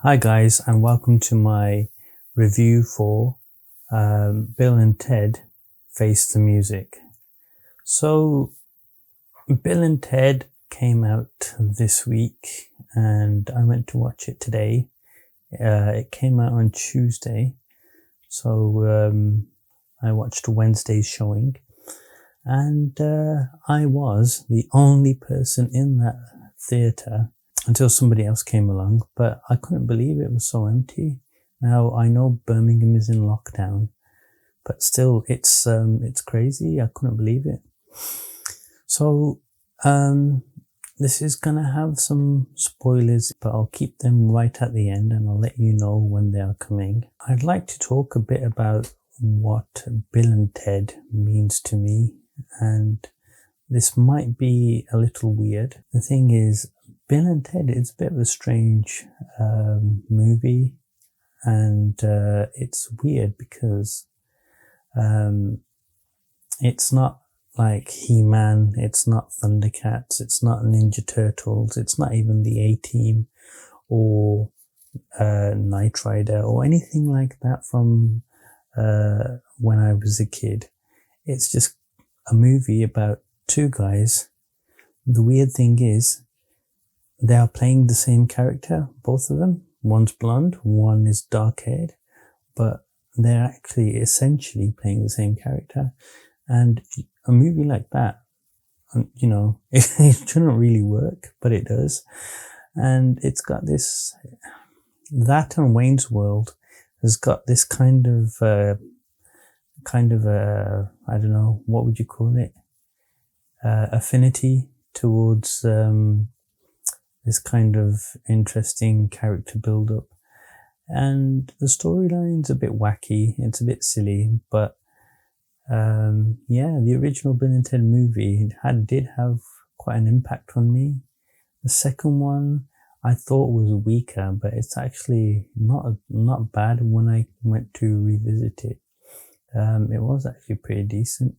Hi guys, and welcome to my review for Bill and Ted Face the Music. So Bill and Ted came out this week and I went to watch it today. It came out on Tuesday, so I watched Wednesday's showing, and I was the only person in that theatre until somebody else came along, but I couldn't believe it was so empty. Now, I know Birmingham is in lockdown, but still, it's crazy. I couldn't believe it. So, this is gonna have some spoilers, but I'll keep them right at the end and I'll let you know when they are coming. I'd like to talk a bit about what Bill and Ted means to me, and this might be a little weird. The thing is, Bill and Ted is a bit of a strange movie, and it's weird because it's not like He-Man, it's not Thundercats, it's not Ninja Turtles, it's not even the A-Team or Knight Rider or anything like that from when I was a kid. It's just a movie about two guys. The weird thing is, they are playing the same character, both of them. One's blonde, one is dark-haired, but they're actually essentially playing the same character. And a movie like that, you know, it shouldn't really work, but it does. And it's got this, that and Wayne's World has got this kind of I don't know, what would you call it? Affinity towards this kind of interesting character build-up, and the storyline's a bit wacky, it's a bit silly, but yeah, the original Bill and Ted movie did have quite an impact on me. The second one I thought was weaker, but it's actually not bad when I went to revisit it. It was actually pretty decent.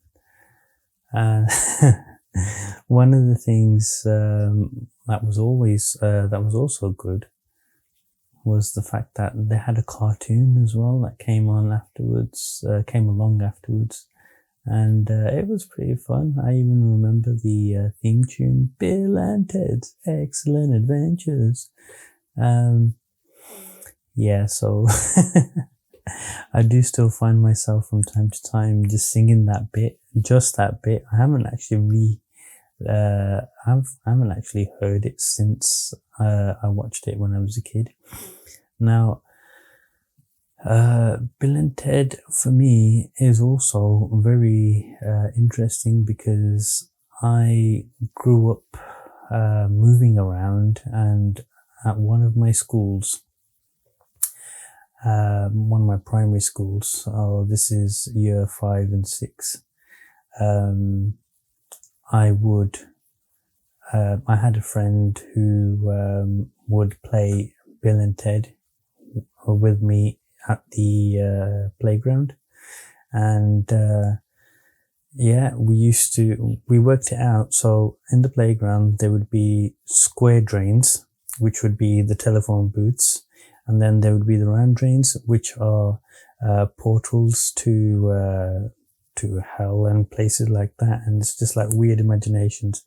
One of the things that was also good was the fact that they had a cartoon as well that came along afterwards, and it was pretty fun. I even remember the theme tune, Bill and Ted's Excellent Adventures. Yeah, so I do still find myself from time to time just singing that bit, just that bit. I haven't actually heard it since I watched it when I was a kid. Now, Bill and Ted for me is also very interesting because I grew up moving around, and at one of my schools, one of my primary schools, this is year 5 and 6, I had a friend who would play Bill and Ted with me at the playground, and yeah, we worked it out. So in the playground there would be square drains, which would be the telephone booths, and then there would be the round drains, which are portals to hell and places like that, and it's just like weird imaginations.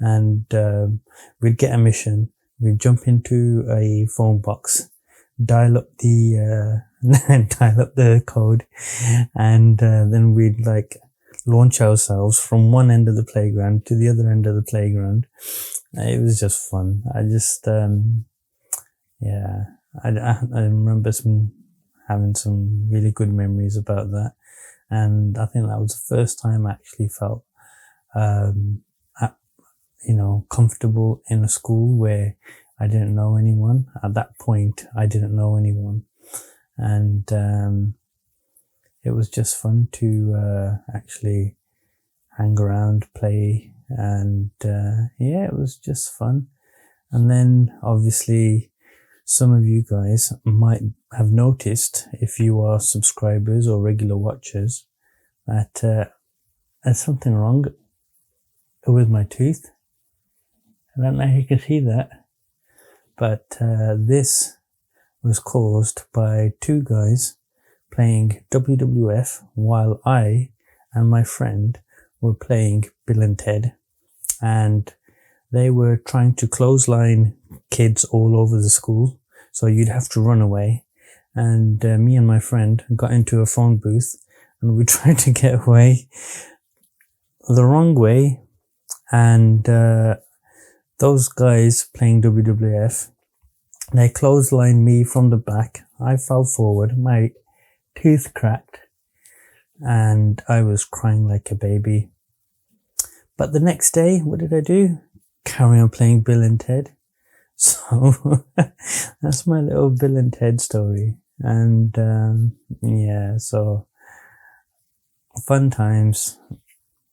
And we'd get a mission, we'd jump into a phone box, dial up the code, and then we'd like launch ourselves from one end of the playground to the other end of the playground. It was just fun. I remember having some really good memories about that. And I think that was the first time I actually felt, comfortable in a school where I didn't know anyone. At that point, I didn't know anyone. And it was just fun to actually hang around, play, and yeah, it was just fun. And then obviously some of you guys might have noticed, if you are subscribers or regular watchers, that there's something wrong with my tooth. I don't know if you can see that, but this was caused by two guys playing WWF while I and my friend were playing Bill and Ted, and they were trying to clothesline kids all over the school, so you'd have to run away. And me and my friend got into a phone booth and we tried to get away the wrong way, and those guys playing WWF, they clotheslined me from the back. I fell forward, my tooth cracked, and I was crying like a baby. But the next day, what did I do? Carry on playing Bill and Ted. So that's my little Bill and Ted story. And yeah, so fun times,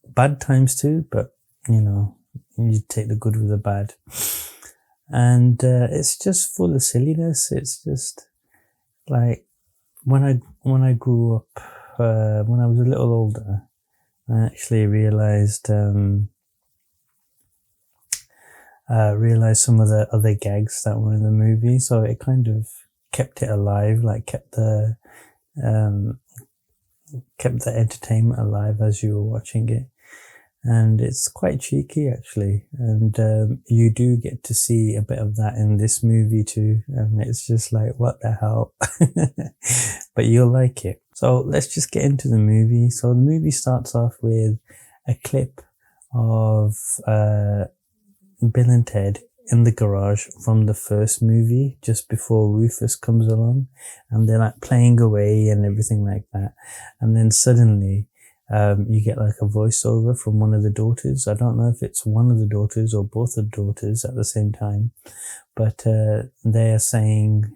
bad times too, but you know, you take the good with the bad. And it's just full of silliness. It's just like when I grew up, when I was a little older, I actually realized some of the other gags that were in the movie, so it kind of kept it alive, like kept the entertainment alive as you were watching it. And it's quite cheeky actually, and you do get to see a bit of that in this movie too, and it's just like, what the hell? But you'll like it. So let's just get into the movie. So the movie starts off with a clip of Bill and Ted in the garage from the first movie, just before Rufus comes along, and they're like playing away and everything like that. And then suddenly you get like a voiceover from one of the daughters. I don't know if it's one of the daughters or both of the daughters at the same time, but they are saying,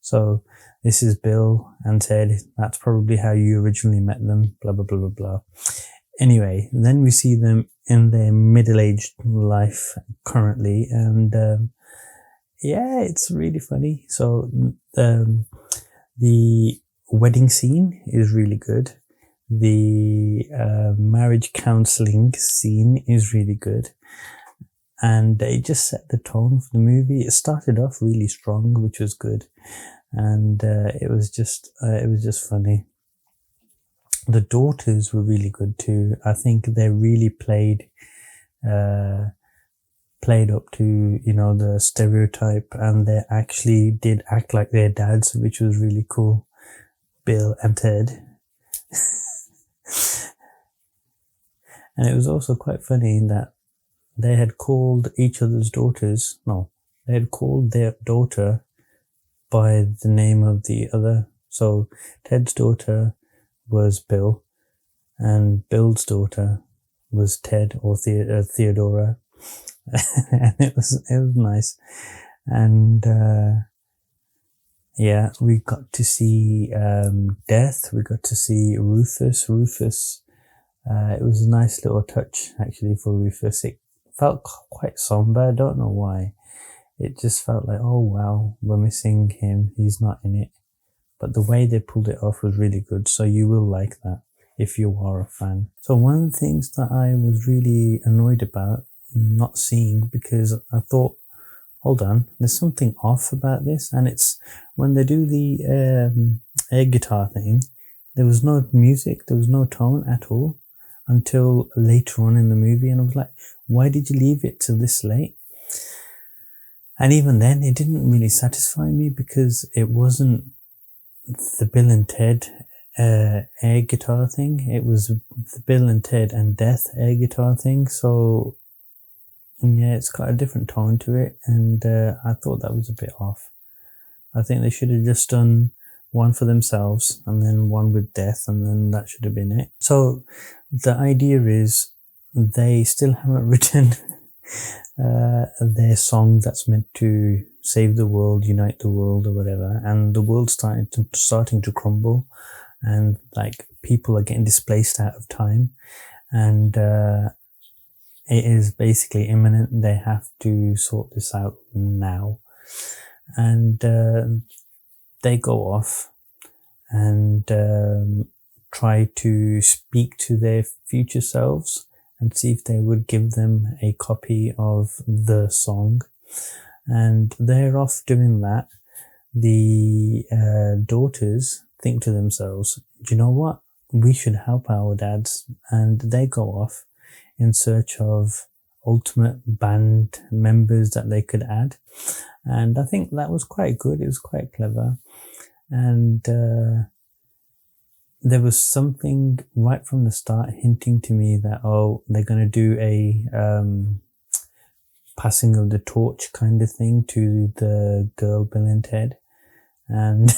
so this is Bill and Ted, that's probably how you originally met them, blah, blah, blah, blah, blah. Anyway, then we see them in their middle-aged life currently, and yeah, it's really funny. So the wedding scene is really good. The marriage counseling scene is really good, and it just set the tone for the movie. It started off really strong, which was good, and it was just funny. The daughters were really good too. I think they really played up to, you know, the stereotype, and they actually did act like their dads, which was really cool. Bill and Ted. And it was also quite funny in that they had called each other's daughters, they had called their daughter by the name of the other. So Ted's daughter was Bill, and Bill's daughter was Ted, or Theodora. And it was nice. And yeah, we got to see Death, we got to see Rufus. It was a nice little touch actually for Rufus. It felt quite somber, I don't know why. It just felt like, oh wow, we're missing him, he's not in it. But the way they pulled it off was really good, so you will like that if you are a fan. So one of the things that I was really annoyed about not seeing, because I thought, hold on, there's something off about this, and it's when they do the air guitar thing, there was no music, there was no tone at all until later on in the movie, and I was like, why did you leave it till this late? And even then, it didn't really satisfy me, because it wasn't the Bill and Ted air guitar thing, it was the Bill and Ted and Death air guitar thing. So yeah, it's got a different tone to it, and I thought that was a bit off. I think they should have just done one for themselves and then one with Death, and then that should have been it. So the idea is they still haven't written their song that's meant to save the world, unite the world, or whatever, and the world's starting to crumble, and like people are getting displaced out of time, and it is basically imminent. They have to sort this out now. And they go off and try to speak to their future selves and see if they would give them a copy of the song. And they're off doing that. the daughters think to themselves, do you know what? We should help our dads. And they go off in search of ultimate band members that they could add. And I think that was quite good. It was quite clever. And there was something right from the start hinting to me that, oh, they're going to do a passing of the torch kind of thing to the girl Bill and Ted. And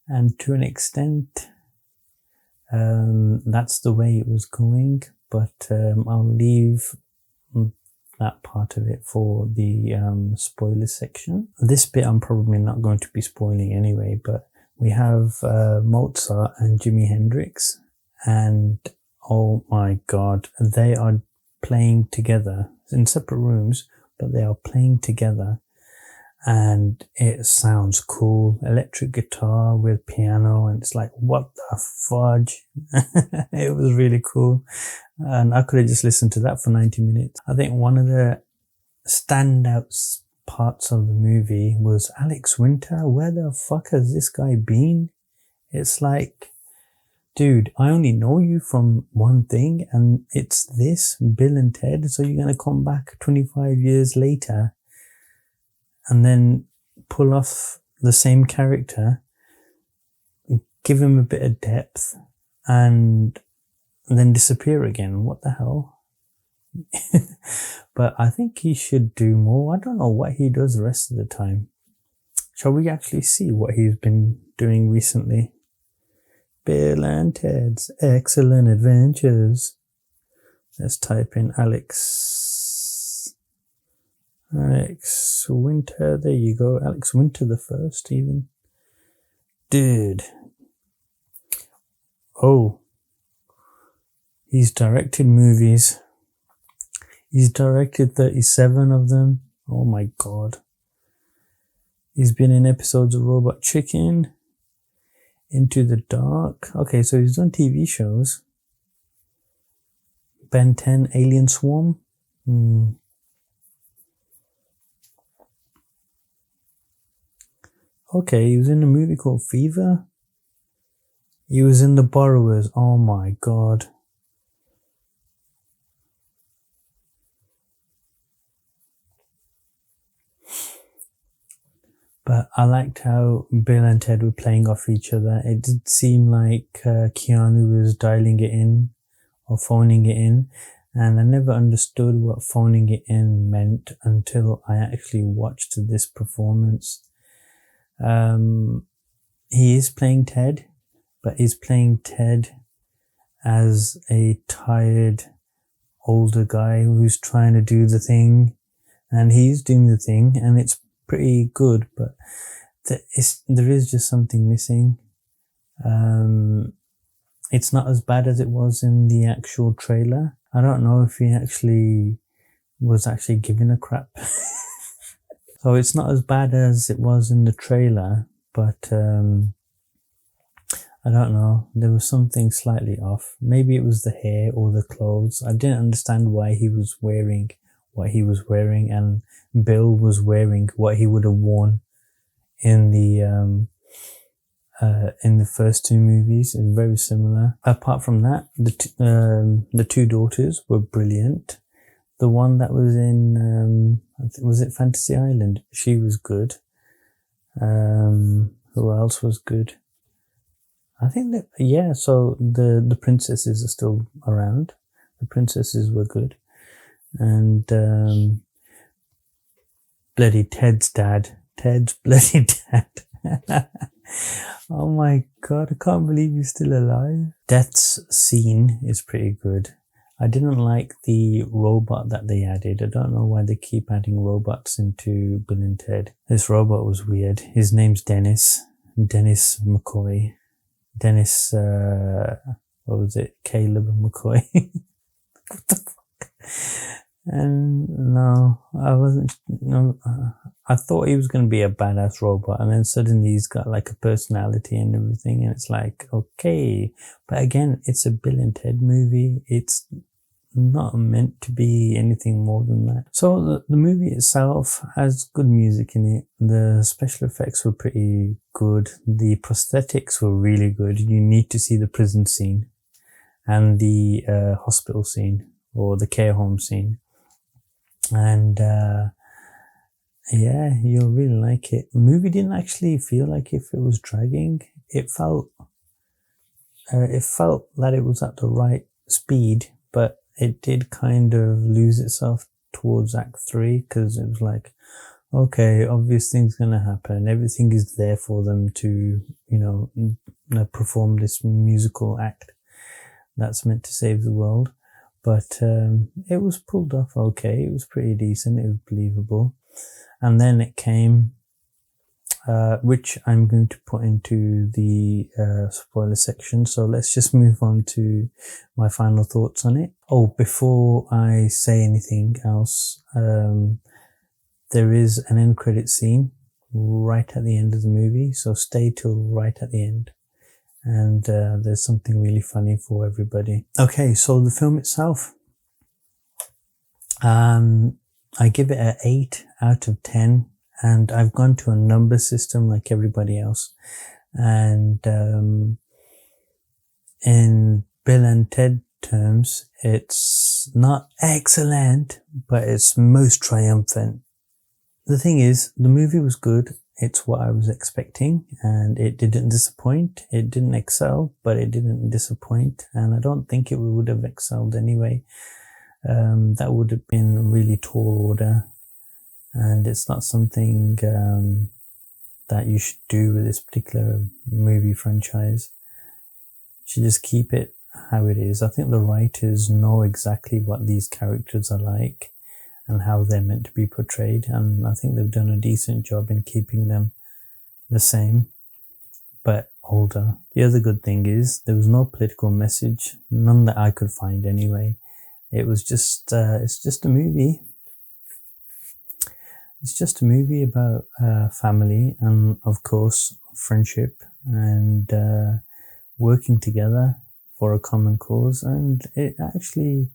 and to an extent, that's the way it was going. But I'll leave that part of it for the spoiler section. This bit I'm probably not going to be spoiling anyway, but we have Mozart and Jimi Hendrix, and oh my god, they are playing together in separate rooms, but they are playing together, and it sounds cool. Electric guitar with piano, and it's like, what the fudge? It was really cool, and I could have just listened to that for 90 minutes. I think one of the standout parts of the movie was Alex Winter. Where the fuck has this guy been? It's like, dude, I only know you from one thing, and it's this, Bill and Ted. So you're going to come back 25 years later and then pull off the same character, give him a bit of depth, and then disappear again. What the hell? But I think he should do more. I don't know what he does the rest of the time. Shall we actually see what he's been doing recently? Bill and Ted's Excellent Adventures. Let's type in Alex Winter. There you go. Alex Winter the first even. Dude. Oh. He's directed movies. He's directed 37 of them. Oh my god. He's been in episodes of Robot Chicken, Into the Dark. Okay, so he's done TV shows. Ben 10, Alien Swarm. Okay, he was in a movie called Fever. He was in The Borrowers. Oh my god. But I liked how Bill and Ted were playing off each other. It did seem like Keanu was dialing it in or phoning it in. And I never understood what phoning it in meant until I actually watched this performance. He is playing Ted, but he's playing Ted as a tired older guy who's trying to do the thing. And he's doing the thing, and it's pretty good, but there is just something missing. It's not as bad as it was in the actual trailer. I don't know if he actually was actually giving a crap. So it's not as bad as it was in the trailer, but I don't know. There was something slightly off. Maybe it was the hair or the clothes. I didn't understand why he was wearing what he was wearing, and Bill was wearing what he would have worn in the first two movies. It's very similar. Apart from that, the two daughters were brilliant. The one that was in was it Fantasy Island? She was good. Who else was good? I think that, yeah. So the princesses are still around. The princesses were good. And bloody Ted's dad. Ted's bloody dad. Oh my god, I can't believe he's still alive. Death's scene is pretty good. I didn't like the robot that they added. I don't know why they keep adding robots into Bill and Ted. This robot was weird. His name's Dennis. Dennis McCoy. Dennis, what was it? Caleb McCoy. What the fuck? And no, I thought he was going to be a badass robot, and then suddenly he's got like a personality and everything, and it's like, okay. But again, it's a Bill and Ted movie. It's not meant to be anything more than that. So the movie itself has good music in it. The special effects were pretty good. The prosthetics were really good. You need to see the prison scene and the hospital scene, or the care home scene. And yeah, you'll really like it. The movie didn't actually feel like if it was dragging. It felt that it was at the right speed, but it did kind of lose itself towards Act 3, because it was like, okay, obvious thing's gonna happen. Everything is there for them to, perform this musical act that's meant to save the world. But it was pulled off okay. It was pretty decent. It was believable. And then it came, which I'm going to put into the spoiler section. So let's just move on to my final thoughts on it. Oh, before I say anything else, there is an end credit scene right at the end of the movie. So stay till right at the end. And there's something really funny for everybody. Okay, so the film itself, I give it an 8 out of 10, and I've gone to a number system like everybody else. And in Bill and Ted terms, it's not excellent, but it's most triumphant. The thing is, the movie was good. It's what I was expecting, and it didn't disappoint. It didn't excel, but it didn't disappoint, and I don't think it would have excelled anyway. That would have been a really tall order, and it's not something that you should do with this particular movie franchise. You should just keep it how it is. I think the writers know exactly what these characters are like and how they're meant to be portrayed, and I think they've done a decent job in keeping them the same, but older. The other good thing is there was no political message, none that I could find anyway. It was just, it's just a movie. It's just a movie about family and, of course, friendship and working together for a common cause, and it actually,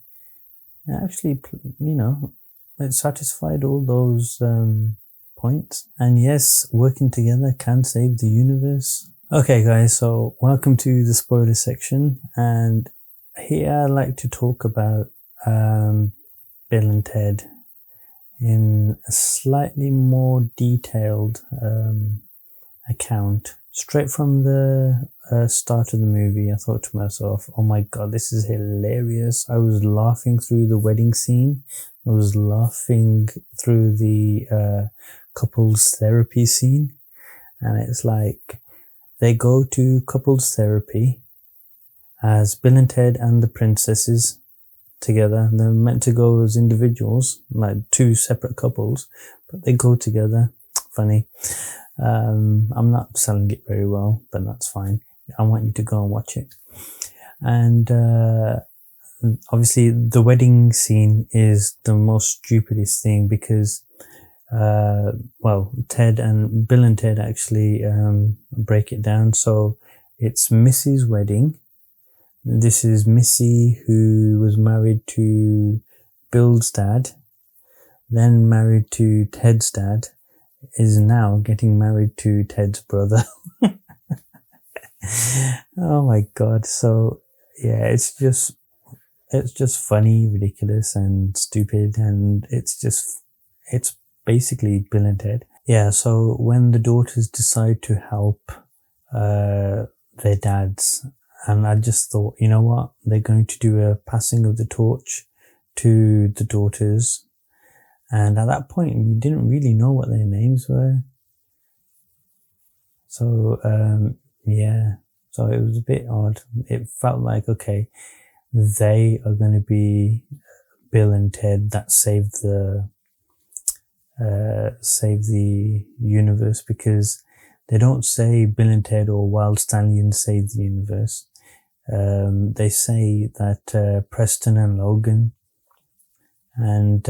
it satisfied all those points. And yes, working together can save the universe. Okay guys, so welcome to the spoiler section, and here I'd like to talk about Bill and Ted in a slightly more detailed account. Straight from the start of the movie, I thought to myself, oh my god, this is hilarious. I was laughing through the wedding scene. I was laughing through the couples therapy scene. And it's like, they go to couples therapy as Bill and Ted and the princesses together. They're meant to go as individuals, like two separate couples, but they go together. Funny. I'm not selling it very well, but that's fine. I want you to go and watch it. And obviously the wedding scene is the most stupidest thing, because Bill and Ted actually break it down. So it's Missy's wedding. This is Missy, who was married to Bill's dad, then married to Ted's dad, is now getting married to Ted's brother. Oh my god. So yeah, it's just funny, ridiculous and stupid, and it's basically Bill and Ted. Yeah, so when the daughters decide to help their dads, and I just thought, you know what, they're going to do a passing of the torch to the daughters. And at that point, we didn't really know what their names were. So, yeah. So it was a bit odd. It felt like, okay, they are going to be Bill and Ted that save the universe, because they don't say Bill and Ted or Wild Stallions save the universe. They say that Preston and Logan, and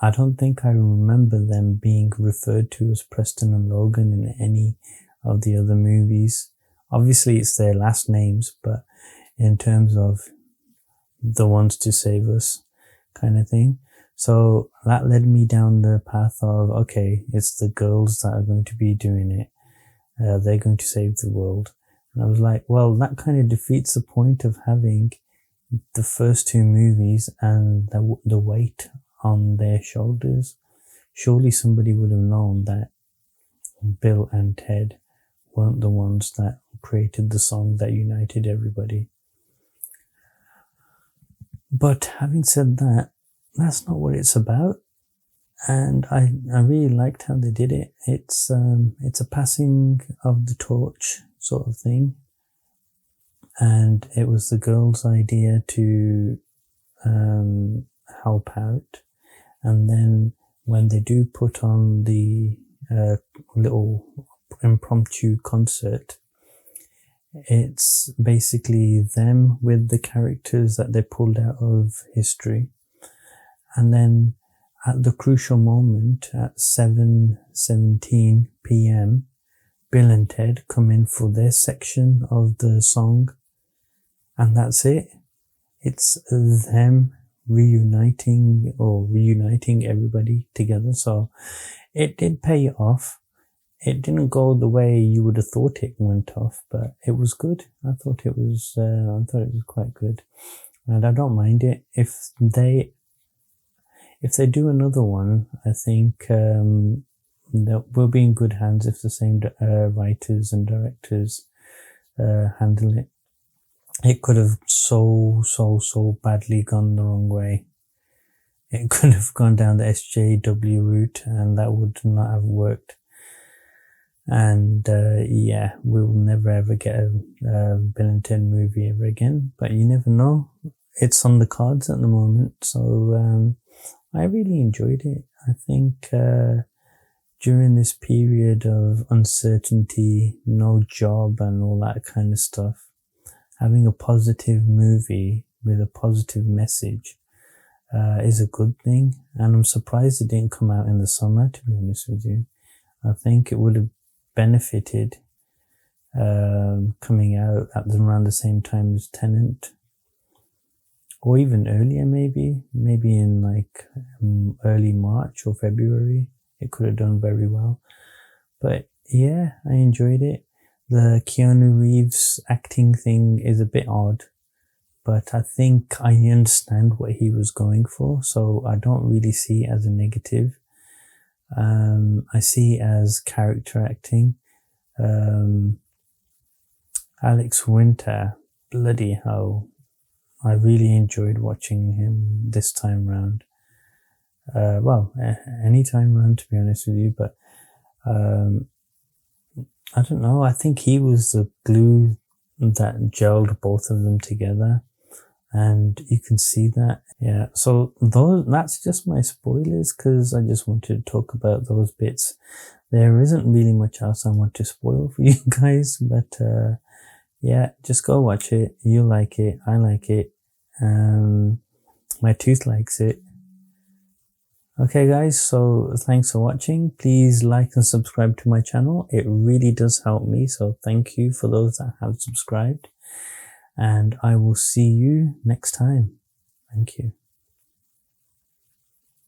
I don't think I remember them being referred to as Preston and Logan in any of the other movies. Obviously it's their last names, but in terms of the ones to save us kind of thing. So that led me down the path of, okay, it's the girls that are going to be doing it. They're going to save the world. And I was like, well, that kind of defeats the point of having the first two movies and the weight on their shoulders. Surely somebody would have known that Bill and Ted weren't the ones that created the song that united everybody. But having said that, that's not what it's about. And I really liked how they did it. It's a passing of the torch sort of thing. And it was the girls' idea to help out. And then when they do put on the little impromptu concert, it's basically them with the characters that they pulled out of history. And then at the crucial moment at 7:17 p.m, Bill and Ted come in for their section of the song. And that's it. It's them reuniting everybody together. So it did pay off. It didn't go the way you would have thought it went off, but it was good. I thought it was quite good, and I don't mind it. If they do another one, I think we'll be in good hands if the same writers and directors handle it. It could have so badly gone the wrong way. It could have gone down the SJW route, and that would not have worked. And yeah, we will never ever get a Bill and Ted movie ever again. But you never know. It's on the cards at the moment. So I really enjoyed it. I think during this period of uncertainty, no job and all that kind of stuff, having a positive movie with a positive message is a good thing. And I'm surprised it didn't come out in the summer, to be honest with you. I think it would have benefited coming out at around the same time as Tenet, or even earlier, maybe in like early March or February. It could have done very well. But yeah, I enjoyed it. The Keanu Reeves acting thing is a bit odd, but I think I understand what he was going for, so I don't really see it as a negative. I see it as character acting. Alex Winter, bloody hell, I really enjoyed watching him this time round. Any time round, to be honest with you, but I don't know, I think he was the glue that gelled both of them together, and you can see that. Yeah, so that's just my spoilers, because I just wanted to talk about those bits. There isn't really much else I want to spoil for you guys, but yeah, just go watch it. You like it, I like it, my tooth likes it. Okay guys, so thanks for watching. Please like and subscribe to my channel. It really does help me, so thank you for those that have subscribed. And I will see you next time. Thank you.